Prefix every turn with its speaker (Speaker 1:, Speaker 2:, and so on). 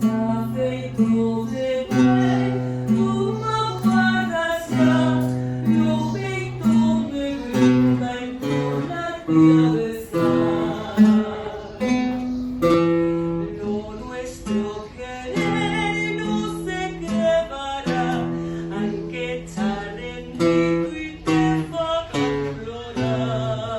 Speaker 1: Afeito de bem, uma guarda-se, meu peito me grita e por la atravesar. Lo nuestro querer no se quemará, aunque tarde en mí y te va a implorar.